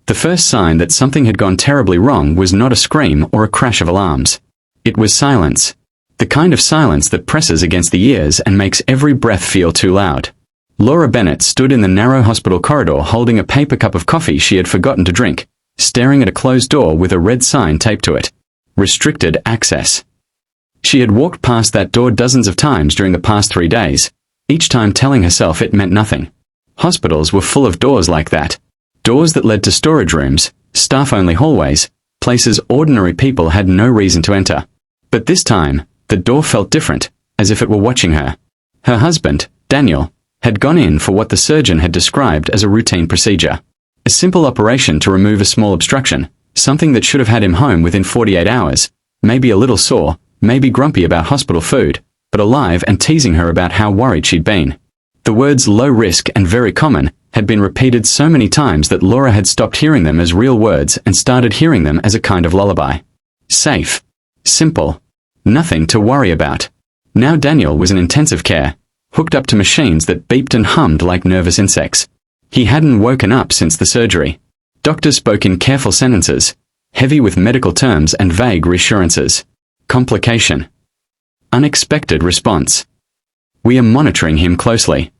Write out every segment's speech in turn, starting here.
The first sign that something had gone terribly wrong was not a scream or a crash of alarms. It was silence. The kind of silence that presses against the ears and makes every breath feel too loud. Laura Bennett stood in the narrow hospital corridor holding a paper cup of coffee she had forgotten to drink, staring at a closed door with a red sign taped to it. Restricted access. She had walked past that door dozens of times during the past 3 days, each time telling herself it meant nothing. Hospitals were full of doors like that. Doors that led to storage rooms, staff-only hallways, places ordinary people had no reason to enter. But this time, the door felt different, as if it were watching her. Her husband, Daniel, had gone in for what the surgeon had described as a routine procedure. A simple operation to remove a small obstruction, something that should have had him home within 48 hours, maybe a little sore, maybe grumpy about hospital food, but alive and teasing her about how worried she'd been. The words low risk and very common had been repeated so many times that Laura had stopped hearing them as real words and started hearing them as a kind of lullaby. Safe. Simple. Nothing to worry about. Now Daniel was in intensive care, hooked up to machines that beeped and hummed like nervous insects. He hadn't woken up since the surgery. Doctors spoke in careful sentences, heavy with medical terms and vague reassurances. Complication. Unexpected response. We are monitoring him closely.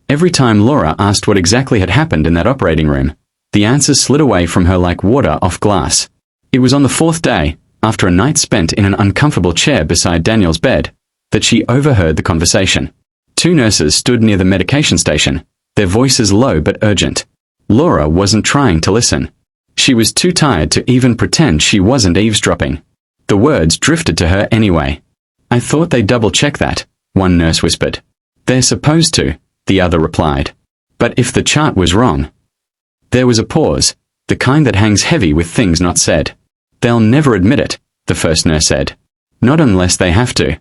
Every time Laura asked what exactly had happened in that operating room, the answers slid away from her like water off glass. It was on the 4th day, after a night spent in an uncomfortable chair beside Daniel's bed, that she overheard the conversation. 2 nurses stood near the medication station, their voices low but urgent. Laura wasn't trying to listen. She was too tired to even pretend she wasn't eavesdropping. The words drifted to her anyway. I thought they'd double-check that, one nurse whispered. They're supposed to, the other replied. But if the chart was wrong. There was a pause, the kind that hangs heavy with things not said. They'll never admit it, the first nurse said. Not unless they have to.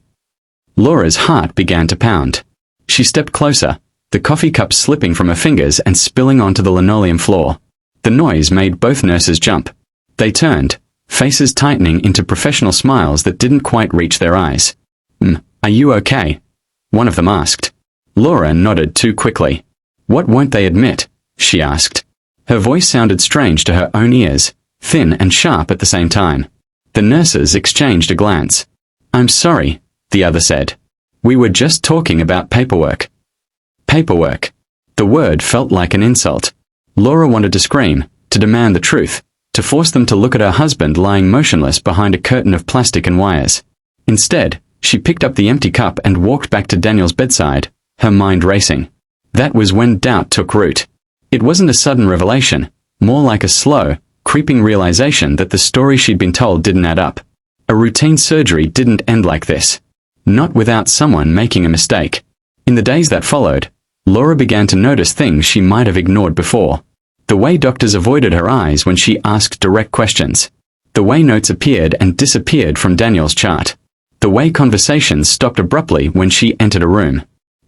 Laura's heart began to pound. She stepped closer, the coffee cup slipping from her fingers and spilling onto the linoleum floor. The noise made both nurses jump. They turned, faces tightening into professional smiles that didn't quite reach their eyes. Are you okay? One of them asked. Laura nodded too quickly. What won't they admit? She asked. Her voice sounded strange to her own ears, thin and sharp at the same time. The nurses exchanged a glance. I'm sorry, the other said. We were just talking about paperwork. Paperwork. The word felt like an insult. Laura wanted to scream, to demand the truth, to force them to look at her husband lying motionless behind a curtain of plastic and wires. Instead, she picked up the empty cup and walked back to Daniel's bedside, her mind racing. That was when doubt took root. It wasn't a sudden revelation, more like a slow, creeping realization that the story she'd been told didn't add up. A routine surgery didn't end like this. Not without someone making a mistake. In the days that followed, Laura began to notice things she might have ignored before. The way doctors avoided her eyes when she asked direct questions. The way notes appeared and disappeared from Daniel's chart. The way conversations stopped abruptly when she entered a room.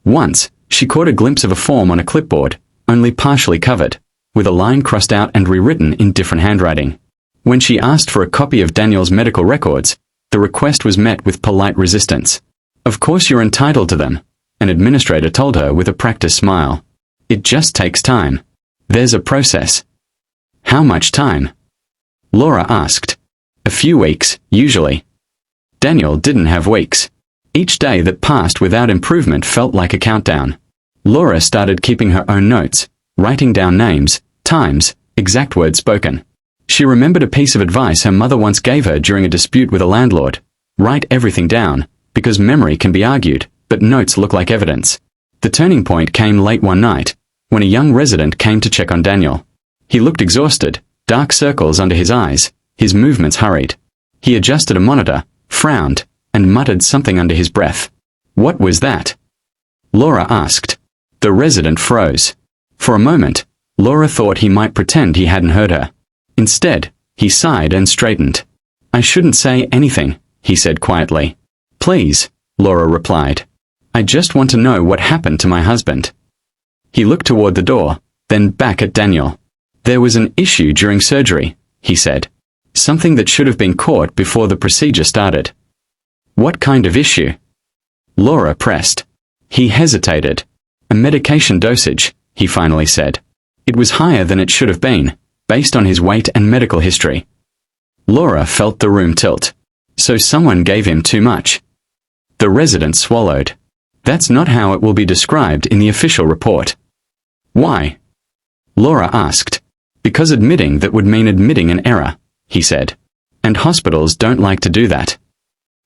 Once, she caught a glimpse of a form on a clipboard, only partially covered, with a line crossed out and rewritten in different handwriting. When she asked for a copy of Daniel's medical records, the request was met with polite resistance. Of course you're entitled to them, an administrator told her with a practiced smile. It just takes time. There's a process. How much time? Laura asked. A few weeks, usually. Daniel didn't have weeks. Each day that passed without improvement felt like a countdown. Laura started keeping her own notes, writing down names, times, exact words spoken. She remembered a piece of advice her mother once gave her during a dispute with a landlord. Write everything down, because memory can be argued, but notes look like evidence. The turning point came late one night, when a young resident came to check on Daniel. He looked exhausted, dark circles under his eyes, his movements hurried. He adjusted a monitor, frowned, and muttered something under his breath. What was that? Laura asked. The resident froze. For a moment, Laura thought he might pretend he hadn't heard her. Instead, he sighed and straightened. I shouldn't say anything, he said quietly. Please, Laura replied. I just want to know what happened to my husband. He looked toward the door, then back at Daniel. There was an issue during surgery, he said. Something that should have been caught before the procedure started. What kind of issue? Laura pressed. He hesitated. A medication dosage, he finally said. It was higher than it should have been, based on his weight and medical history. Laura felt the room tilt. So someone gave him too much. The resident swallowed. That's not how it will be described in the official report. Why? Laura asked. Because admitting that would mean admitting an error, he said. And hospitals don't like to do that.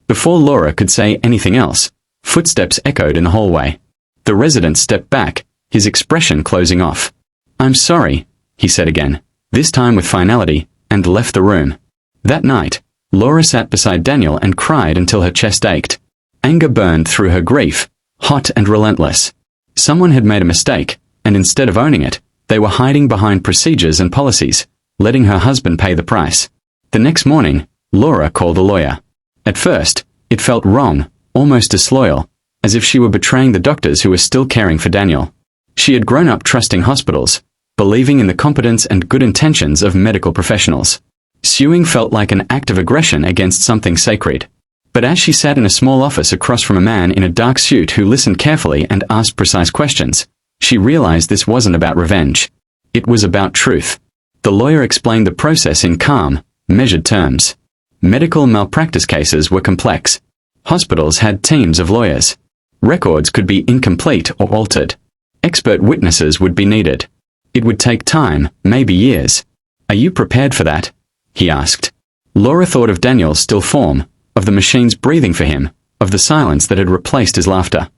Before Laura could say anything else, footsteps echoed in the hallway. The resident stepped back, his expression closing off. I'm sorry, he said again, this time with finality, and left the room. That night, Laura sat beside Daniel and cried until her chest ached. Anger burned through her grief, hot and relentless. Someone had made a mistake, and instead of owning it, they were hiding behind procedures and policies, letting her husband pay the price. The next morning, Laura called a lawyer. At first, it felt wrong, almost disloyal, as if she were betraying the doctors who were still caring for Daniel. She had grown up trusting hospitals, believing in the competence and good intentions of medical professionals. Suing felt like an act of aggression against something sacred. But as she sat in a small office across from a man in a dark suit who listened carefully and asked precise questions, she realized this wasn't about revenge. It was about truth. The lawyer explained the process in calm, measured terms. Medical malpractice cases were complex. Hospitals had teams of lawyers. Records could be incomplete or altered. Expert witnesses would be needed. It would take time, maybe years. Are you prepared for that? He asked. Laura thought of Daniel's still form, of the machines breathing for him, of the silence that had replaced his laughter.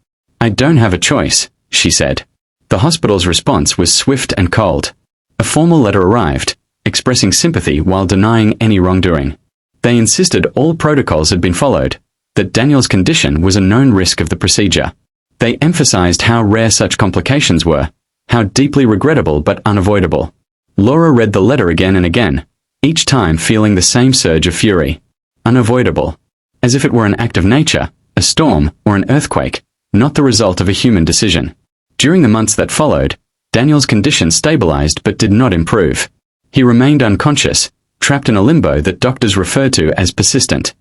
I don't have a choice, she said. The hospital's response was swift and cold. A formal letter arrived, expressing sympathy while denying any wrongdoing. They insisted all protocols had been followed, that Daniel's condition was a known risk of the procedure. They emphasized how rare such complications were, how deeply regrettable but unavoidable. Laura read the letter again and again, each time feeling the same surge of fury. Unavoidable. As if it were an act of nature, a storm, or an earthquake, not the result of a human decision. During the months that followed, Daniel's condition stabilized but did not improve. He remained unconscious, trapped in a limbo that doctors referred to as persistent.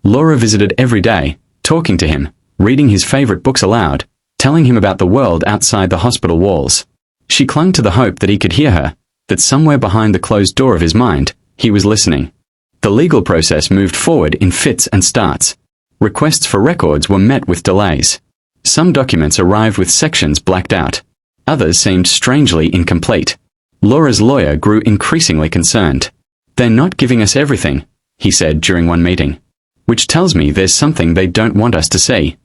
Laura visited every day, talking to him, reading his favorite books aloud, telling him about the world outside the hospital walls. She clung to the hope that he could hear her, that somewhere behind the closed door of his mind, he was listening. The legal process moved forward in fits and starts. Requests for records were met with delays. Some documents arrived with sections blacked out. Others seemed strangely incomplete. Laura's lawyer grew increasingly concerned. They're not giving us everything, he said during one meeting. Which tells me there's something they don't want us to see.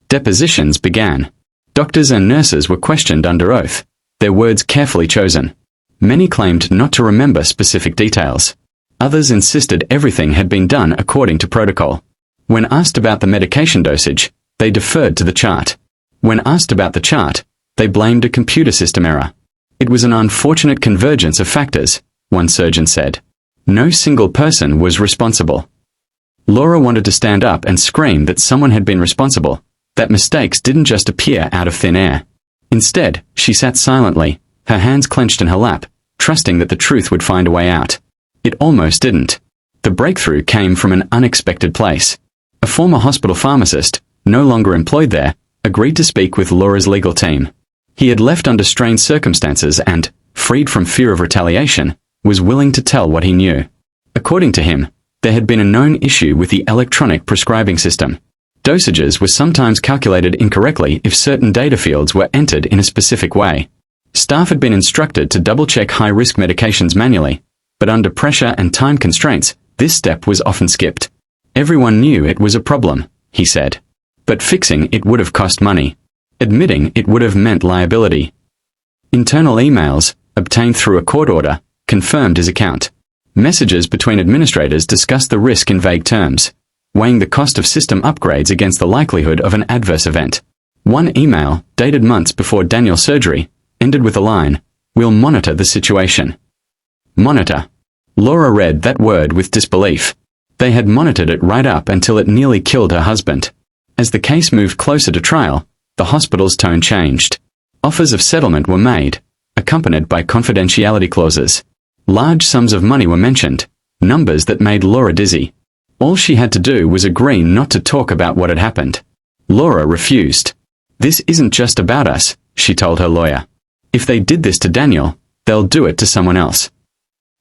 Depositions began. Doctors and nurses were questioned under oath, their words carefully chosen. Many claimed not to remember specific details. Others insisted everything had been done according to protocol. When asked about the medication dosage, they deferred to the chart. When asked about the chart, they blamed a computer system error. It was an unfortunate convergence of factors, one surgeon said. No single person was responsible. Laura wanted to stand up and scream that someone had been responsible, that mistakes didn't just appear out of thin air. Instead, she sat silently, her hands clenched in her lap, trusting that the truth would find a way out. It almost didn't. The breakthrough came from an unexpected place. A former hospital pharmacist, no longer employed there, agreed to speak with Laura's legal team. He had left under strained circumstances and, freed from fear of retaliation, was willing to tell what he knew. According to him, there had been a known issue with the electronic prescribing system. Dosages were sometimes calculated incorrectly if certain data fields were entered in a specific way. Staff had been instructed to double-check high-risk medications manually, but under pressure and time constraints, this step was often skipped. Everyone knew it was a problem, he said. But fixing it would have cost money. Admitting it would have meant liability. Internal emails, obtained through a court order, confirmed his account. Messages between administrators discussed the risk in vague terms, weighing the cost of system upgrades against the likelihood of an adverse event. One email, dated months before Daniel's surgery, ended with a line, "We'll monitor the situation." Monitor. Laura read that word with disbelief. They had monitored it right up until it nearly killed her husband. As the case moved closer to trial, the hospital's tone changed. Offers of settlement were made, accompanied by confidentiality clauses. Large sums of money were mentioned, numbers that made Laura dizzy. All she had to do was agree not to talk about what had happened. Laura refused. "This isn't just about us," she told her lawyer. "If they did this to Daniel, they'll do it to someone else."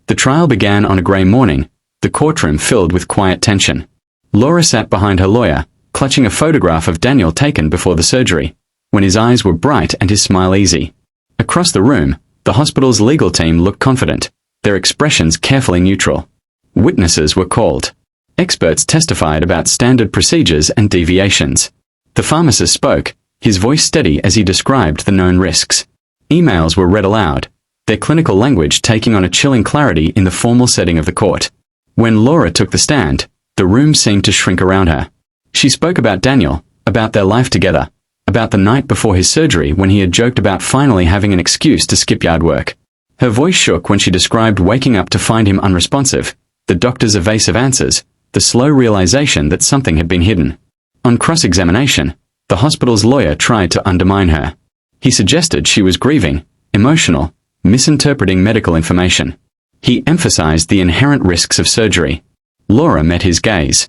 The trial began on a grey morning, the courtroom filled with quiet tension. Laura sat behind her lawyer, clutching a photograph of Daniel taken before the surgery, when his eyes were bright and his smile easy. Across the room, the hospital's legal team looked confident, their expressions carefully neutral. Witnesses were called. Experts testified about standard procedures and deviations. The pharmacist spoke, his voice steady as he described the known risks. Emails were read aloud, their clinical language taking on a chilling clarity in the formal setting of the court. When Laura took the stand, the room seemed to shrink around her. She spoke about Daniel, about their life together, about the night before his surgery when he had joked about finally having an excuse to skip yard work. Her voice shook when she described waking up to find him unresponsive, the doctor's evasive answers, the slow realization that something had been hidden. On cross-examination, the hospital's lawyer tried to undermine her. He suggested she was grieving, emotional, misinterpreting medical information. He emphasized the inherent risks of surgery. Laura met his gaze.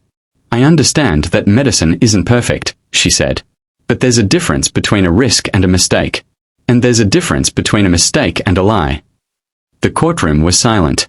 "I understand that medicine isn't perfect," she said. "But there's a difference between a risk and a mistake. And there's a difference between a mistake and a lie." The courtroom was silent.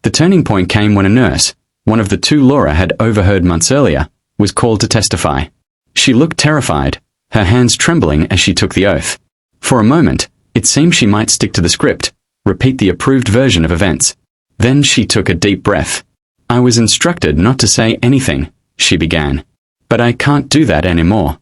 The turning point came when a nurse, one of the two Laura had overheard months earlier, was called to testify. She looked terrified, her hands trembling as she took the oath. For a moment, it seemed she might stick to the script, repeat the approved version of events. Then she took a deep breath. "I was instructed not to say anything," she began. "But I can't do that anymore."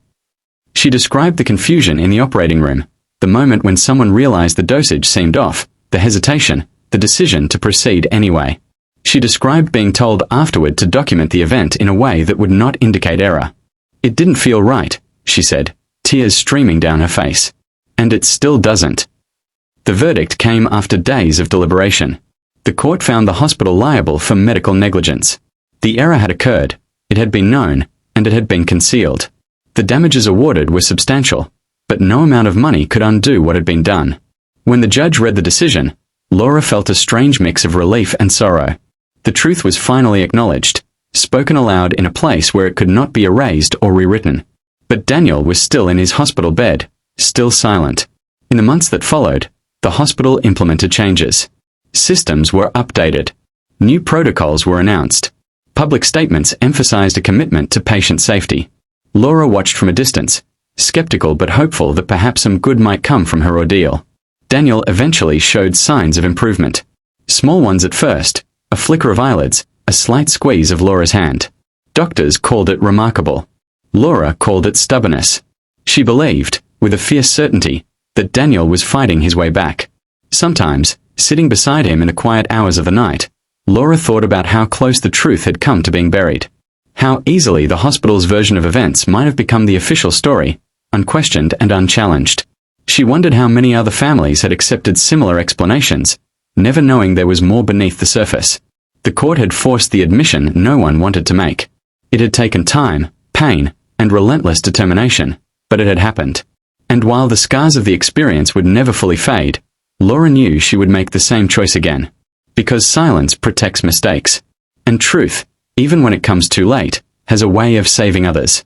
She described the confusion in the operating room, the moment when someone realized the dosage seemed off, the hesitation, the decision to proceed anyway. She described being told afterward to document the event in a way that would not indicate error. "It didn't feel right," she said, tears streaming down her face. "And it still doesn't." The verdict came after days of deliberation. The court found the hospital liable for medical negligence. The error had occurred, it had been known, and it had been concealed. The damages awarded were substantial, but no amount of money could undo what had been done. When the judge read the decision, Laura felt a strange mix of relief and sorrow. The truth was finally acknowledged, spoken aloud in a place where it could not be erased or rewritten. But Daniel was still in his hospital bed, still silent. In the months that followed, the hospital implemented changes. Systems were updated. New protocols were announced. Public statements emphasized a commitment to patient safety. Laura watched from a distance, skeptical but hopeful that perhaps some good might come from her ordeal. Daniel eventually showed signs of improvement. Small ones at first, a flicker of eyelids, a slight squeeze of Laura's hand. Doctors called it remarkable. Laura called it stubbornness. She believed, with a fierce certainty, that Daniel was fighting his way back. Sometimes, sitting beside him in the quiet hours of the night, Laura thought about how close the truth had come to being buried. How easily the hospital's version of events might have become the official story, unquestioned and unchallenged. She wondered how many other families had accepted similar explanations, never knowing there was more beneath the surface. The court had forced the admission no one wanted to make. It had taken time, pain, and relentless determination, but it had happened. And while the scars of the experience would never fully fade, Laura knew she would make the same choice again. Because silence protects mistakes. And truth, even when it comes too late, has a way of saving others.